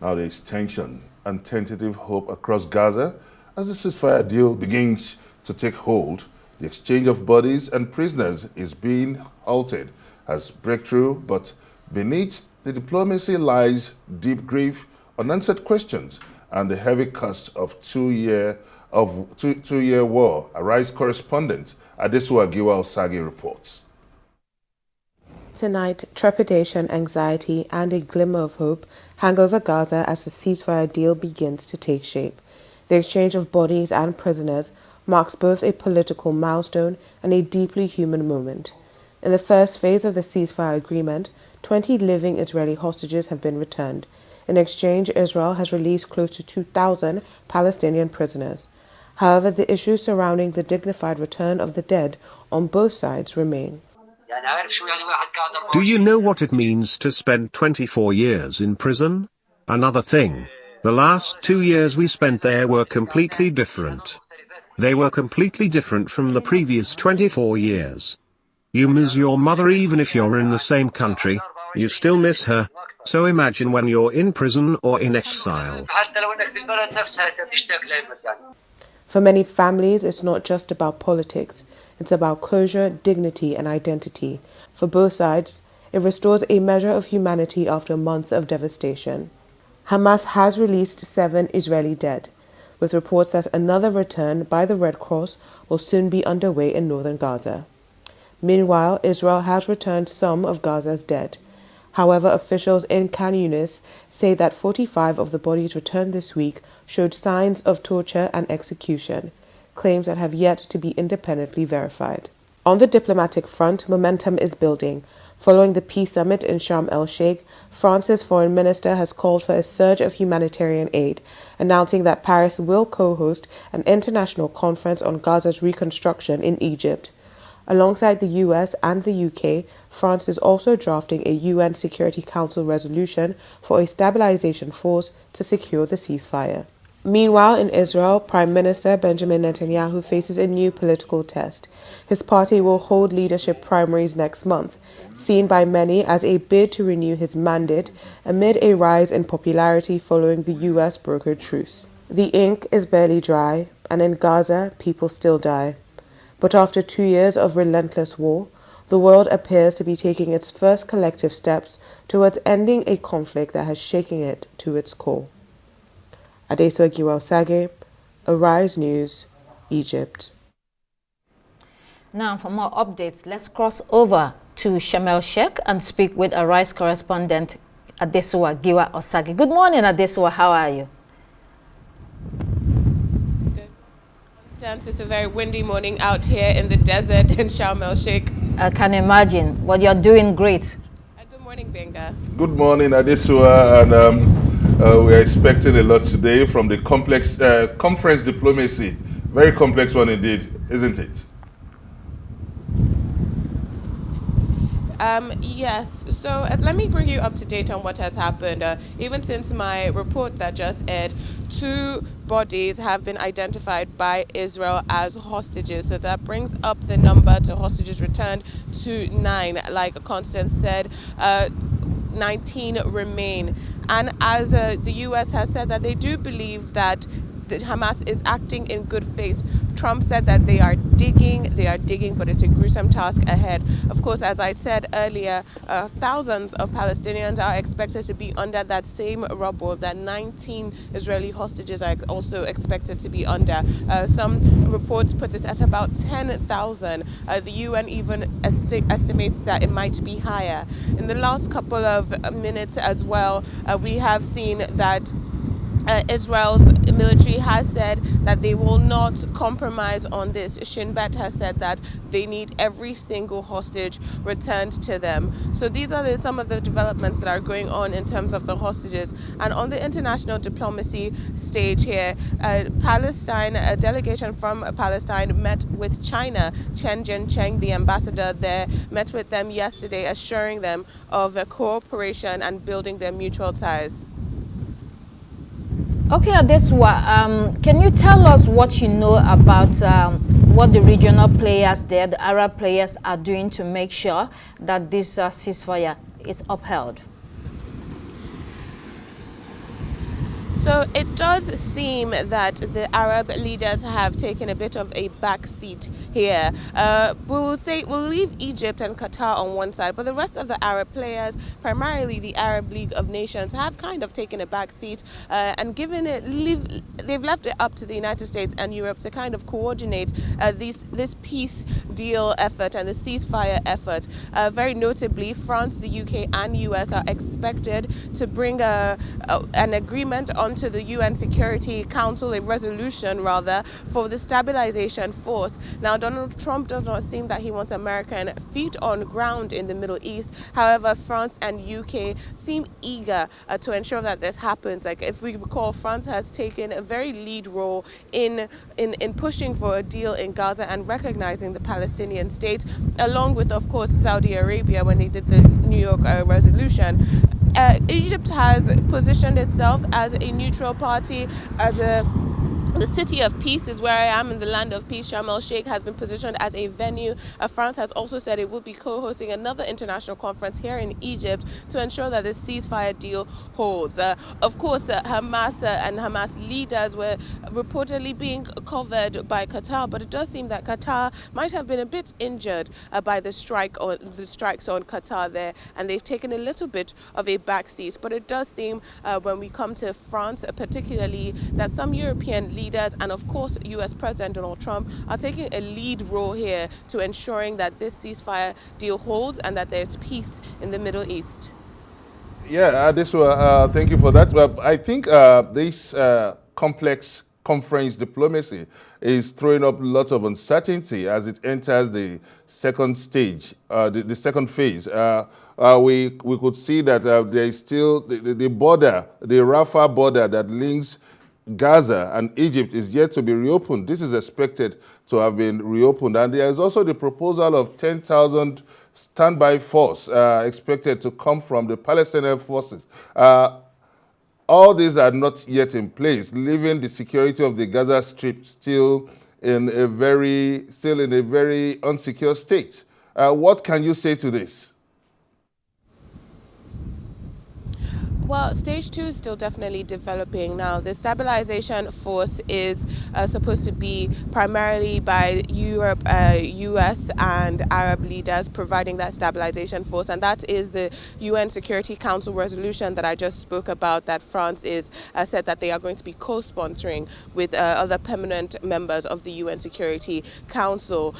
Now there is tension and tentative hope across Gaza as the ceasefire deal begins to take hold. The exchange of bodies and prisoners is being halted as breakthrough, but beneath the diplomacy lies deep grief, unanswered questions, and the heavy cost of two-year war. Arise correspondent Adesua Giwa Osagi reports. Tonight, trepidation, anxiety, and a glimmer of hope hang over Gaza as the ceasefire deal begins to take shape. The exchange of bodies and prisoners marks both a political milestone and a deeply human moment. In the first phase of the ceasefire agreement, 20 living Israeli hostages have been returned. In exchange, Israel has released close to 2,000 Palestinian prisoners. However, the issues surrounding the dignified return of the dead on both sides remain. Do you know what it means to spend 24 years in prison? Another thing. The last 2 years we spent there were completely different. They were completely different from the previous 24 years. You miss your mother even if you're in the same country, you still miss her. So imagine when you're in prison or in exile. For many families, it's not just about politics. It's about closure, dignity, and identity. For both sides, it restores a measure of humanity after months of devastation. Hamas has released 7 Israeli dead, with reports that another return by the Red Cross will soon be underway in northern Gaza. Meanwhile, Israel has returned some of Gaza's dead. However, officials in Khan Yunis say that 45 of the bodies returned this week showed signs of torture and execution, claims that have yet to be independently verified. On the diplomatic front, momentum is building. Following the peace summit in Sharm el-Sheikh, France's foreign minister has called for a surge of humanitarian aid, announcing that Paris will co-host an international conference on Gaza's reconstruction in Egypt. Alongside the US and the UK, France is also drafting a UN Security Council resolution for a stabilization force to secure the ceasefire. Meanwhile, in Israel, Prime Minister Benjamin Netanyahu faces a new political test. His party will hold leadership primaries next month, seen by many as a bid to renew his mandate amid a rise in popularity following the US brokered truce. The ink is barely dry, and in Gaza, people still die. But after 2 years of relentless war, the world appears to be taking its first collective steps towards ending a conflict that has shaken it to its core. Adesua Giwa Osagi, Arise News, Egypt. Now, for more updates, let's cross over to Sharm el-Sheikh and speak with Arise correspondent Adesua Giwa Osagi. Good morning, Adesua. How are you? It's a very windy morning out here in the desert in Sharm el-Sheikh. I can imagine, but you're doing great. Good morning, Benga. Good morning, Adesua, and we are expecting a lot today from the complex conference diplomacy. Very complex one indeed, isn't it? Yes, so let me bring you up to date on what has happened. Even since my report that just aired, 2 bodies have been identified by Israel as hostages. So that brings up the number to hostages returned to 9. Like Constance said, 19 remain. And as the U.S. has said that they do believe that Hamas is acting in good faith. Trump said that they are digging, but it's a gruesome task ahead. Of course, as I said earlier, thousands of Palestinians are expected to be under that same rubble that 19 Israeli hostages are also expected to be under. Some reports put it at about 10,000. The UN even estimates that it might be higher. In the last couple of minutes as well, we have seen that Israel's military has said that they will not compromise on this. Shin Bet has said that they need every single hostage returned to them. So these are some of the developments that are going on in terms of the hostages. And on the international diplomacy stage here, Palestine, a delegation from Palestine met with China. Chen Jiancheng, the ambassador there, met with them yesterday, assuring them of cooperation and building their mutual ties. Okay, Adesua, can you tell us what you know about what the regional players there, the Arab players, are doing to make sure that this ceasefire is upheld? So it does seem that the Arab leaders have taken a bit of a back seat here. We'll leave Egypt and Qatar on one side, but the rest of the Arab players, primarily the Arab League of Nations, have kind of taken a back seat and they've left it up to the United States and Europe to kind of coordinate this peace deal effort and the ceasefire effort. Very notably, France, the UK and US are expected to bring an agreement onto the UN Security Council, a resolution rather, for the stabilization force. Now, Donald Trump does not seem that he wants American feet on ground in the Middle East. However, France and UK seem eager to ensure that this happens. Like, if we recall, France has taken a very lead role in pushing for a deal in Gaza and recognizing the Palestinian state, along with, of course, Saudi Arabia when they did the New York resolution. Egypt has positioned itself as a neutral party, the city of peace is where I am, in the land of peace. Sharm el-Sheikh has been positioned as a venue. France has also said it will be co-hosting another international conference here in Egypt to ensure that the ceasefire deal holds. Of course, Hamas and Hamas leaders were reportedly being covered by Qatar, but it does seem that Qatar might have been a bit injured by the strikes on Qatar there, and they've taken a little bit of a backseat. But it does seem, when we come to France particularly, that some European leaders and of course US President Donald Trump are taking a lead role here to ensuring that this ceasefire deal holds and that there's peace in the Middle East. Yeah, thank you for that. But I think this complex conference diplomacy is throwing up lots of uncertainty as it enters the second stage, the second phase. We could see that there is still the border, the Rafah border that links Gaza and Egypt is yet to be reopened. This is expected to have been reopened. And there is also the proposal of 10,000 standby force expected to come from the Palestinian forces. All these are not yet in place, leaving the security of the Gaza Strip still in a very unsecure state. What can you say to this? Well, stage 2 is still definitely developing now. The stabilization force is supposed to be primarily by Europe, US and Arab leaders providing that stabilization force. And that is the UN Security Council resolution that I just spoke about, that France is said that they are going to be co-sponsoring with other permanent members of the UN Security Council.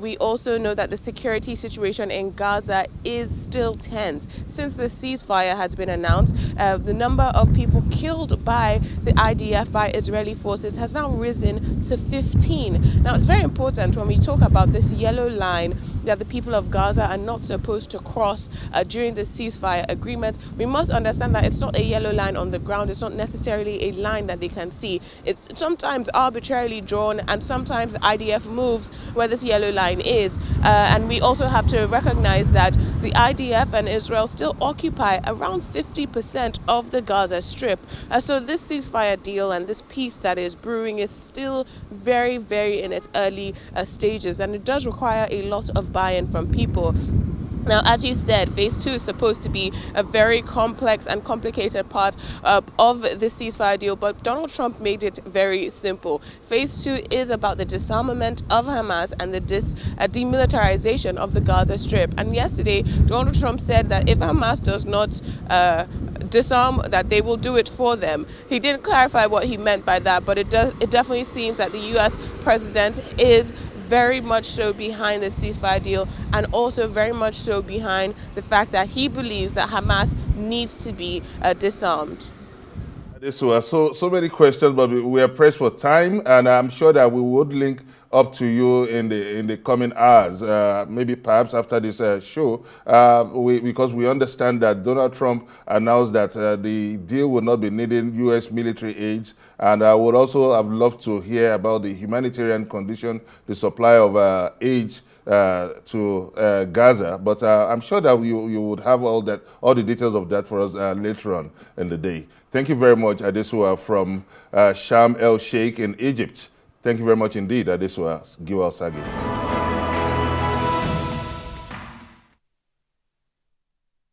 We also know that the security situation in Gaza is still tense. Since the ceasefire has been announced, the number of people killed by the IDF, by Israeli forces, has now risen to 15. Now, it's very important when we talk about this yellow line that the people of Gaza are not supposed to cross during the ceasefire agreement. We must understand that it's not a yellow line on the ground. It's not necessarily a line that they can see. It's sometimes arbitrarily drawn, and sometimes the IDF moves where this yellow line is. And we also have to recognize that the IDF and Israel still occupy around 50% of the Gaza Strip. So this ceasefire deal and this peace that is brewing is still very, very in its early stages, and it does require a lot of buy-in from people. Now, as you said, phase 2 is supposed to be a very complex and complicated part of the ceasefire deal, but Donald Trump made it very simple. Phase 2 is about the disarmament of Hamas and the demilitarization of the Gaza Strip. And yesterday, Donald Trump said that if Hamas does not disarm, that they will do it for them. He didn't clarify what he meant by that, but it definitely seems that the U.S. president is very much so behind the ceasefire deal, and also very much so behind the fact that he believes that Hamas needs to be disarmed. So many questions, but we are pressed for time, and I'm sure that we would link up to you in the coming hours, maybe perhaps after this show, because we understand that Donald Trump announced that the deal will not be needing U.S. military aid, and I would also have loved to hear about the humanitarian condition, the supply of aid to Gaza, but I'm sure that you would have all the details of that for us later on in the day. Thank you very much, Adesua from Sharm el-Sheikh in Egypt. Thank you very much indeed, Adesua Giwa Sagi.